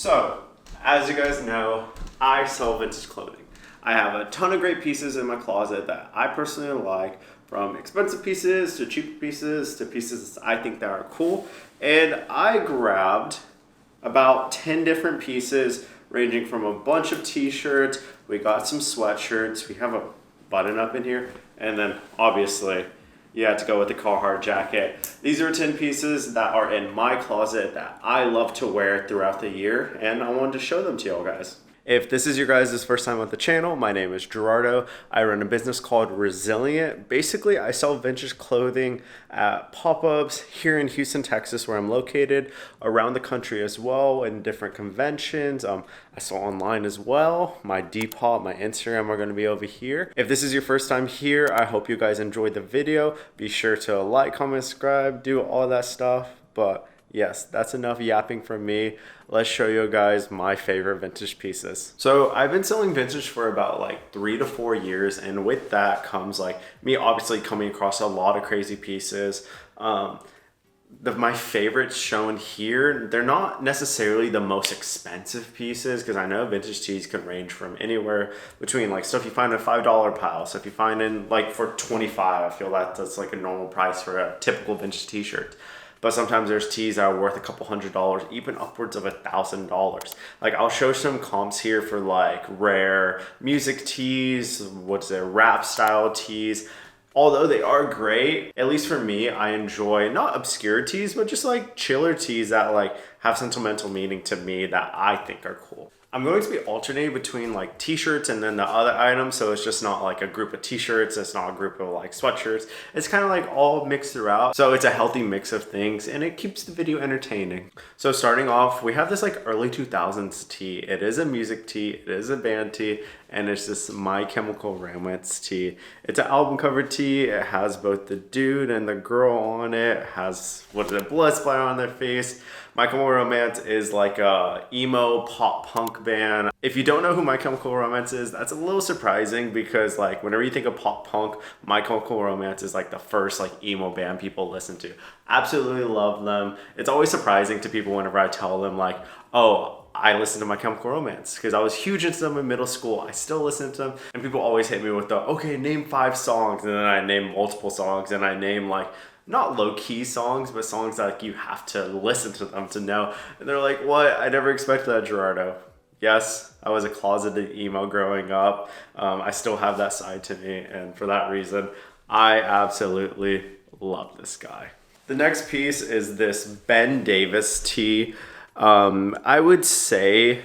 So, as you guys know, I sell vintage clothing. I have a ton of great pieces in my closet that I personally like, from expensive pieces to cheap pieces to pieces I think that are cool. And I grabbed about 10 different pieces ranging from a bunch of t-shirts, we got some sweatshirts, we have a button up in here, and then obviously you have to go with the Carhartt jacket. These are 10 pieces that are in my closet that I love to wear throughout the year, and I wanted to show them to y'all guys. If this is your guys' first time on the channel, my name is Gerardo. I run a business called Resilient. Basically, I sell vintage clothing at pop-ups here in Houston, Texas, where I'm located, around the country as well, in different conventions. I sell online as well. My Depop, my Instagram are gonna be over here. If this is your first time here, I hope you guys enjoyed the video. Be sure to like, comment, subscribe, do all that stuff. But yes, that's enough yapping from me. Let's show you guys my favorite vintage pieces. So I've been selling vintage for about like 3 to 4 years, and with that comes like me obviously coming across a lot of crazy pieces. My favorites shown here, they're not necessarily the most expensive pieces, because I know vintage tees can range from anywhere between like stuff you find in a $5 pile. So if you find in like for 25, I feel that's like a normal price for a typical vintage t-shirt. But sometimes there's tees that are worth a couple $100, even upwards of $1,000. Like I'll show some comps here for like rare music tees, rap style tees. Although they are great, at least for me, I enjoy not obscure tees, but just like chiller tees that like have sentimental meaning to me that I think are cool. I'm going to be alternating between like t-shirts and then the other items, so it's just not like a group of t-shirts, it's not a group of like sweatshirts, it's kind of like all mixed throughout, so it's a healthy mix of things and it keeps the video entertaining. So starting off, we have this like early 2000s tee. It is a music tee, it is a band tee, and it's this My Chemical Romance tee. It's an album cover tee. It has both the dude and the girl on it. It has blood splatter on their face. My Chemical Romance is like a emo pop punk band. If you don't know who My Chemical Romance is, that's a little surprising, because like whenever you think of pop punk, My Chemical Romance is like the first like emo band people listen to. Absolutely love them. It's always surprising to people whenever I tell them like, oh, I listened to My Chemical Romance, because I was huge into them in middle school. I still listen to them, and people always hit me with the, okay, name 5 songs, and then I name multiple songs, and I name like not low-key songs, but songs that like, you have to listen to them to know. And they're like, what? I never expected that, Gerardo. Yes, I was a closeted emo growing up. I still have that side to me, and for that reason, I absolutely love this guy. The next piece is this Ben Davis tee. I would say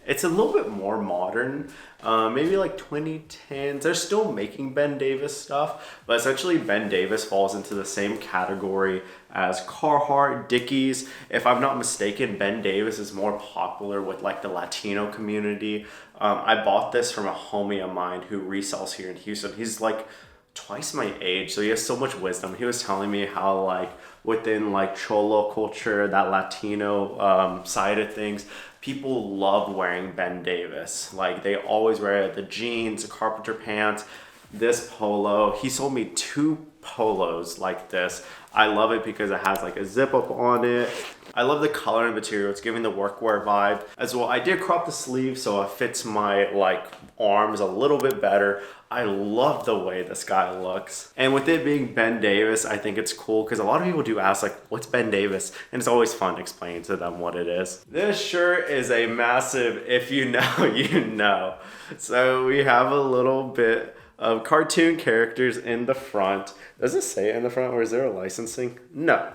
it's a little bit more modern, maybe like 2010s. They're still making Ben Davis stuff, but essentially Ben Davis falls into the same category as Carhartt, Dickies. If I'm not mistaken, Ben Davis is more popular with like the Latino community. I bought this from a homie of mine who resells here in Houston. He's like twice my age, so he has so much wisdom. He was telling me how like within like Cholo culture, that Latino side of things, people love wearing Ben Davis. Like they always wear the jeans, the carpenter pants, this polo. He sold me 2 polos like this. I love it because it has like a zip up on it. I love the color and material. It's giving the workwear vibe as well. I did crop the sleeve so it fits my like arms a little bit better. I love the way this guy looks. And with it being Ben Davis, I think it's cool because a lot of people do ask like, what's Ben Davis? And it's always fun explaining to them what it is. This shirt is a massive, if you know, you know. So we have a little bit of cartoon characters in the front. Does it say it in the front, or is there a licensing? No.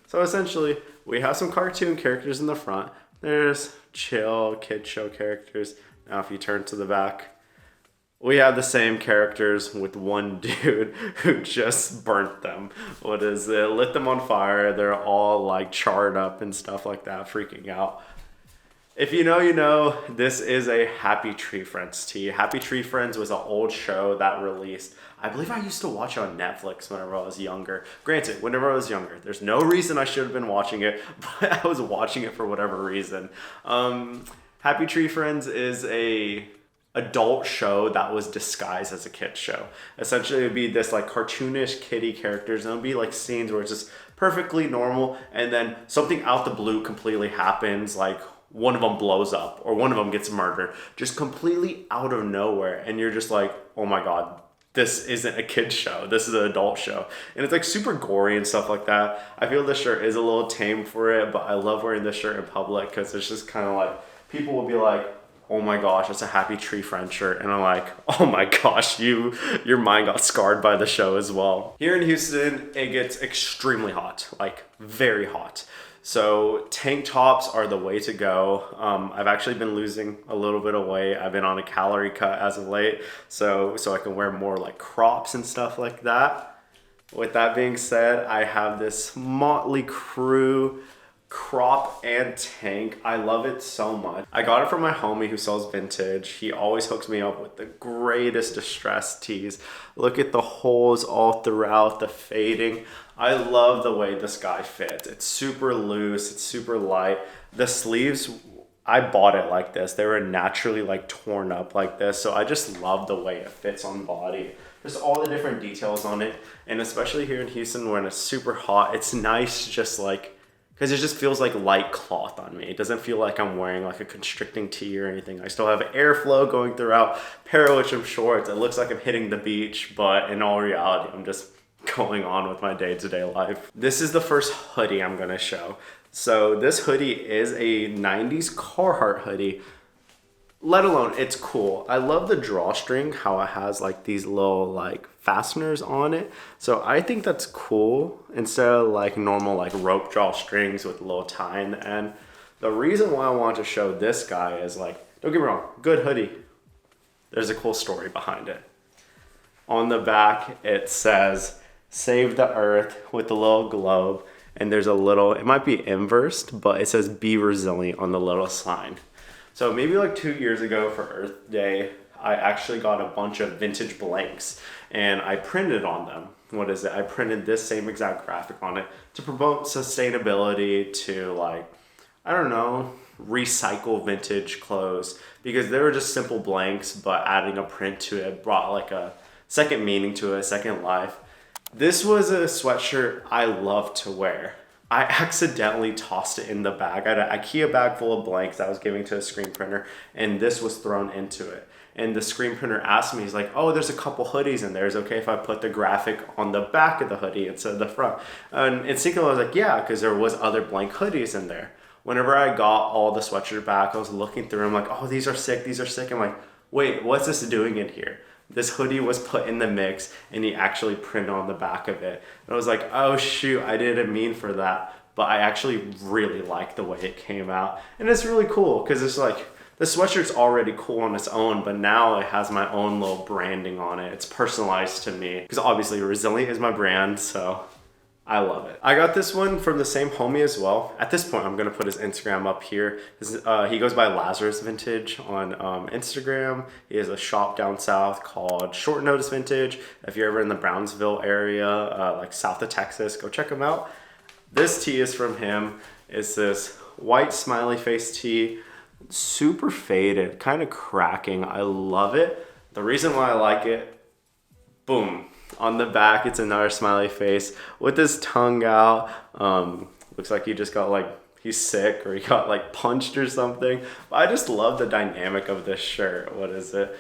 So essentially, we have some cartoon characters in the front. There's chill kid show characters. Now if you turn to the back, we have the same characters with one dude who just burnt them. Lit them on fire. They're all like charred up and stuff like that, freaking out. If you know, you know, this is a Happy Tree Friends tee. Happy Tree Friends was an old show that released. I believe I used to watch it on Netflix whenever I was younger. Granted, whenever I was younger, there's no reason I should have been watching it, but I was watching it for whatever reason. Happy Tree Friends is a adult show that was disguised as a kid show. Essentially, it would be this like cartoonish kiddie characters, and it would be like scenes where it's just perfectly normal, and then something out the blue completely happens, like one of them blows up or one of them gets murdered, just completely out of nowhere. And you're just like, oh my God, this isn't a kid's show. This is an adult show. And it's like super gory and stuff like that. I feel this shirt is a little tame for it, but I love wearing this shirt in public because it's just kind of like, people will be like, oh my gosh, it's a Happy Tree Friend shirt. And I'm like, oh my gosh, your mind got scarred by the show as well. Here in Houston, it gets extremely hot, like very hot. So tank tops are the way to go. I've actually been losing a little bit of weight. I've been on a calorie cut as of late, so I can wear more like crops and stuff like that. With that being said, I have this Motley Crue crop and tank. I love it so much. I got it from my homie who sells vintage. He always hooks me up with the greatest distressed tees. Look at the holes all throughout, the fading. I love the way this guy fits. It's super loose, it's super light. The sleeves, I bought it like this. They were naturally like torn up like this. So I just love the way it fits on body. Just all the different details on it. And especially here in Houston when it's super hot, it's nice just like, because it just feels like light cloth on me. It doesn't feel like I'm wearing like a constricting tee or anything. I still have airflow going throughout, pair with some shorts. It looks like I'm hitting the beach, but in all reality, I'm just going on with my day-to-day life. This is the first hoodie I'm gonna show. So this hoodie is a 90s Carhartt hoodie. Let alone, it's cool. I love the drawstring, how it has like these little like fasteners on it. So I think that's cool instead of like normal like rope drawstrings with a little tie in the end. The reason why I want to show this guy is like, don't get me wrong, good hoodie. There's a cool story behind it. On the back, it says, "Save the Earth" with a little globe. And there's a little, it might be inversed, but it says "Be Resilient" on the little sign. So maybe like 2 years ago for Earth Day, I actually got a bunch of vintage blanks and I printed on them. What is it? I printed this same exact graphic on it to promote sustainability, to like, I don't know, recycle vintage clothes, because they were just simple blanks, but adding a print to it brought like a second meaning to it, a second life. This was a sweatshirt I love to wear. I accidentally tossed it in the bag. I had an IKEA bag full of blanks that I was giving to a screen printer, and this was thrown into it. And the screen printer asked me, he's like, "Oh, there's a couple hoodies in there. Is it okay if I put the graphic on the back of the hoodie instead of the front?" And instinctively I was like, yeah, because there was other blank hoodies in there. Whenever I got all the sweatshirt back, I was looking through them like, oh, these are sick, these are sick. I'm like, wait, what's this doing in here? This hoodie was put in the mix and he actually printed on the back of it. And I was like, oh shoot, I didn't mean for that. But I actually really like the way it came out. And it's really cool because it's like, the sweatshirt's already cool on its own, but now it has my own little branding on it. It's personalized to me because obviously Resilient is my brand, so I love it. I got this one from the same homie as well. At this point, I'm gonna put his Instagram up here. He goes by Lazarus Vintage on Instagram. He has a shop down south called Short Notice Vintage. If you're ever in the Brownsville area, like south of Texas, go check him out. This tee is from him. It's this white smiley face tee, super faded, kind of cracking. I love it. The reason why I like it, boom. On the back, it's another smiley face with his tongue out. Looks like he just got like, he's sick or he got like punched or something. But I just love the dynamic of this shirt. What is it?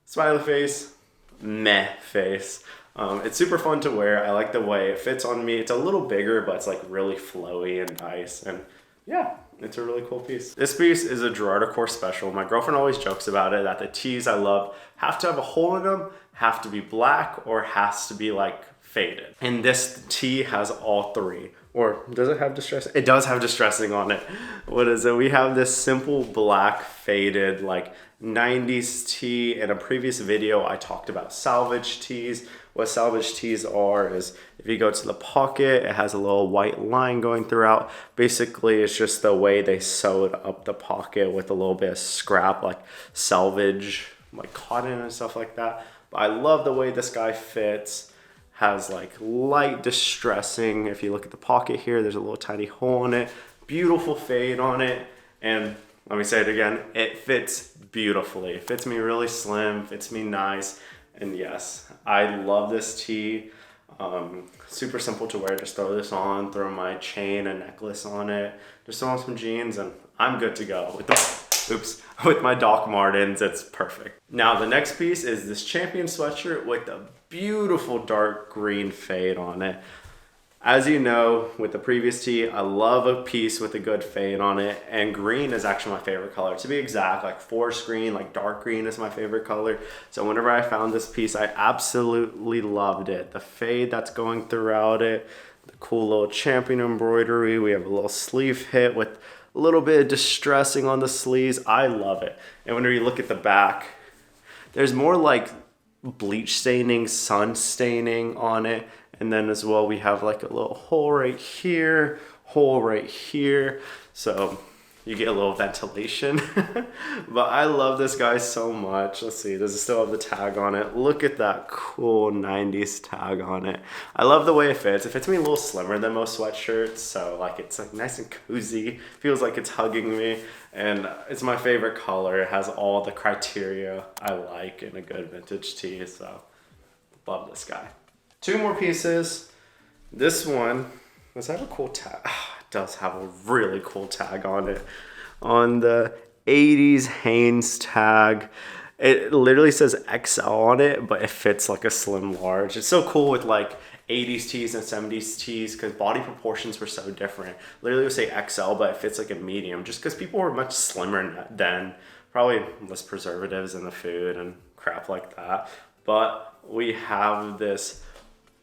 Smiley face, meh face. It's super fun to wear. I like the way it fits on me. It's a little bigger, but it's like really flowy and nice. And yeah, it's a really cool piece. This piece is a Gerard Decor special. My girlfriend always jokes about it, that the tees I love have to have a hole in them, have to be black, or has to be like faded. And this tee has all three. Or does it have distressing? It does have distressing on it. What is it? We have this simple black faded like 90s tee. In a previous video, I talked about salvage tees. What salvage tees are is if you go to the pocket, it has a little white line going throughout. Basically, it's just the way they sewed up the pocket with a little bit of scrap, like salvage, like cotton and stuff like that. But I love the way this guy fits. Has like light distressing. If you look at the pocket here, there's a little tiny hole in it. Beautiful fade on it. And let me say it again, it fits beautifully. It fits me really slim, fits me nice. And yes, I love this tee. Super simple to wear. Just throw this on, throw my chain and necklace on it, just throw on some jeans, and I'm good to go with with my Doc Martens. It's perfect. Now the next piece is this Champion sweatshirt with a beautiful dark green fade on it. As you know, with the previous tee, I love a piece with a good fade on it, and green is actually my favorite color. To be exact, like forest green, like dark green is my favorite color. So whenever I found this piece, I absolutely loved it. The fade that's going throughout it, the cool little Champion embroidery. We have a little sleeve hit with a little bit of distressing on the sleeves. I love it. And whenever you look at the back, there's more like bleach staining, sun staining on it. And then as well, we have like a little hole right here, hole right here. So you get a little ventilation. But I love this guy so much. Let's see, does it still have the tag on it? Look at that cool 90s tag on it. I love the way it fits. It fits me a little slimmer than most sweatshirts. So like it's like nice and cozy. Feels like it's hugging me. And it's my favorite color. It has all the criteria I like in a good vintage tee. So love this guy. Two more pieces. This one, does that have a cool tag? It does have a really cool tag on it. On the 80s Hanes tag. It literally says XL on it, but it fits like a slim large. It's so cool with like 80s tees and 70s tees because body proportions were so different. Literally would say XL, but it fits like a medium just because people were much slimmer then. Probably less preservatives in the food and crap like that. But we have this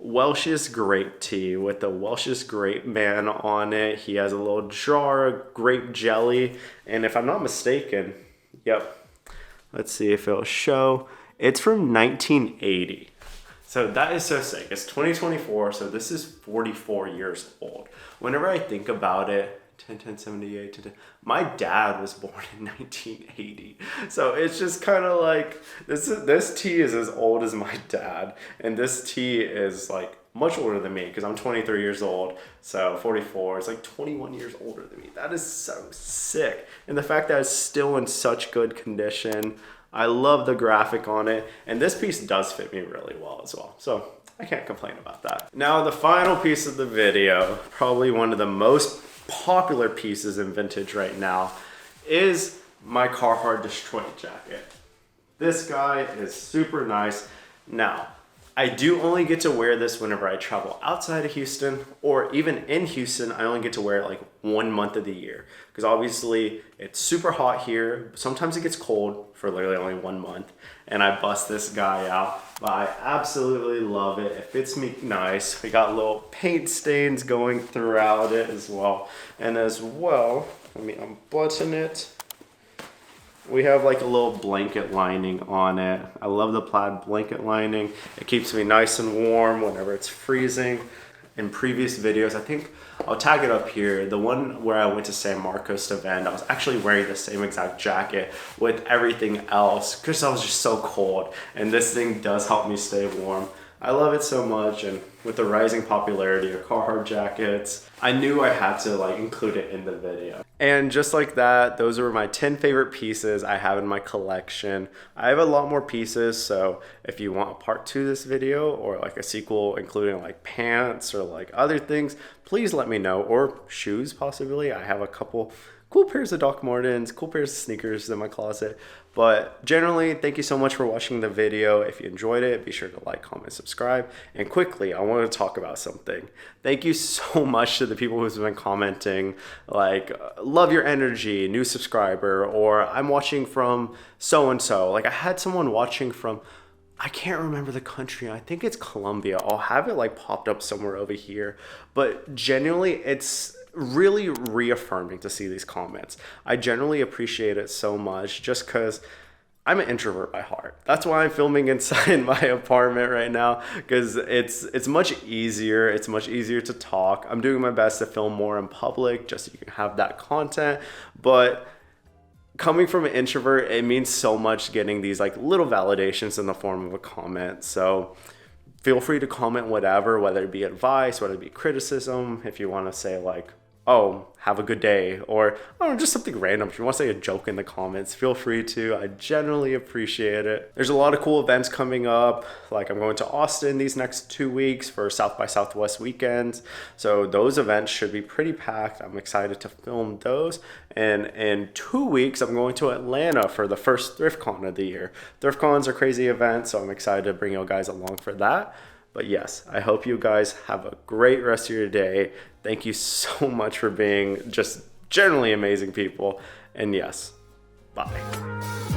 Welch's grape tea with the Welch's grape man on it. He has a little jar of grape jelly. And if I'm not mistaken, yep, let's see if it'll show. It's from 1980. So that is so sick. It's 2024, so this is 44 years old. Whenever I think about it, 10, my dad was born in 1980. So it's just kind of like, this tea is as old as my dad. And this tea is like much older than me because I'm 23 years old. So 44 is like 21 years older than me. That is so sick. And the fact that it's still in such good condition. I love the graphic on it. And this piece does fit me really well as well. So I can't complain about that. Now the final piece of the video, probably one of the most popular pieces in vintage right now, is my Carhartt Destroyed jacket. This guy is super nice. Now, I do only get to wear this whenever I travel outside of Houston, or even in Houston, I only get to wear it like 1 month of the year. Because obviously it's super hot here. Sometimes it gets cold for literally only 1 month. And I bust this guy out. But I absolutely love it. It fits me nice. We got little paint stains going throughout it as well. And as well, let me unbutton it. We have like a little blanket lining on it. I love the plaid blanket lining. It keeps me nice and warm whenever it's freezing. In previous videos, I think I'll tag it up here. The one where I went to San Marcos to vend, I was actually wearing the same exact jacket with everything else because I was just so cold. And this thing does help me stay warm. I love it so much, and with the rising popularity of Carhartt jackets, I knew I had to like include it in the video. And just like that, those are my 10 favorite pieces I have in my collection. I have a lot more pieces, so if you want a part 2 of this video or like a sequel including like pants or like other things, please let me know, or shoes possibly. I have a couple cool pairs of Doc Martens, cool pairs of sneakers in my closet. But generally, thank you so much for watching the video. If you enjoyed it, be sure to like, comment, subscribe. And quickly, I want to talk about something. Thank you so much to the people who've been commenting, like, love your energy, new subscriber, or I'm watching from so-and-so. Like, I had someone watching from, I can't remember the country. I think it's Colombia. I'll have it like popped up somewhere over here. But genuinely, it's really reaffirming to see these comments. I generally appreciate it so much just because I'm an introvert by heart. That's why I'm filming inside my apartment right now, because it's much easier. It's much easier to talk. I'm doing my best to film more in public just so you can have that content. But coming from an introvert, it means so much getting these like little validations in the form of a comment. So feel free to comment whatever, whether it be advice, whether it be criticism, if you want to say like, oh, have a good day, or I don't know, just something random. If you want to say a joke in the comments, feel free to. I generally appreciate it. There's a lot of cool events coming up. Like I'm going to Austin these next 2 weeks for South by Southwest weekends. So those events should be pretty packed. I'm excited to film those. And in 2 weeks, I'm going to Atlanta for the first ThriftCon of the year. ThriftCons are crazy events, so I'm excited to bring you guys along for that. But yes, I hope you guys have a great rest of your day. Thank you so much for being just generally amazing people. And yes, bye.